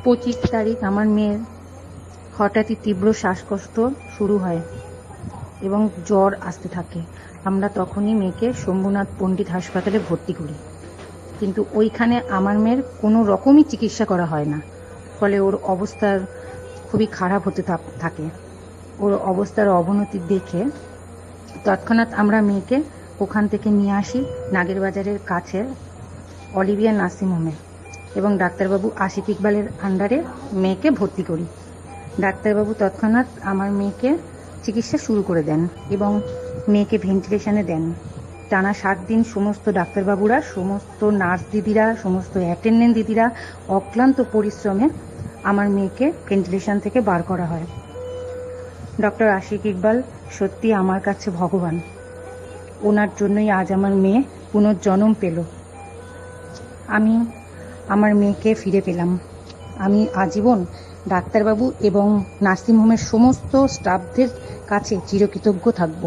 25 তারিখ আমার মেয়ের হঠাৎই তীব্র শ্বাসকষ্ট শুরু হয় এবং জ্বর আসতে থাকে। আমরা তখনই মেয়েকে শম্ভুনাথ পণ্ডিত হাসপাতালে ভর্তি করি, কিন্তু ওইখানে আমার মেয়ের কোনো রকমই চিকিৎসা করা হয় না। ফলে ওর অবস্থার খুবই খারাপ হতে থাকে। ওর অবস্থার অবনতি দেখে তৎক্ষণাৎ আমরা মেয়েকে ওখান থেকে নিয়ে আসি নাগেরবাজারের কাছে অলিভিয়া নার্সিংহোমে এবং ডাক্তারবাবু আশিক ইকবালের আন্ডারে মেয়েকে ভর্তি করি। ডাক্তারবাবু তৎক্ষণাৎ আমার মেয়েকে চিকিৎসা শুরু করে দেন এবং মেয়েকে ভেন্টিলেশনে দেন। টানা 7 দিন সমস্ত ডাক্তারবাবুরা, সমস্ত নার্স দিদিরা, সমস্ত অ্যাটেন্ডেন্ট দিদিরা অক্লান্ত পরিশ্রমে আমার মেয়েকে ভেন্টিলেশন থেকে বার করা হয়। ডক্টর আশিক ইকবাল সত্যি আমার কাছে ভগবান। ওনার জন্যই আজ আমার মেয়ে পুনর্জন্ম পেল। আমি আমার মেয়েকে ফিরে পেলাম। আমি আজীবন ডাক্তারবাবু এবং নার্সিংহোমের সমস্ত স্টাফদের কাছে চিরকৃতজ্ঞ থাকব।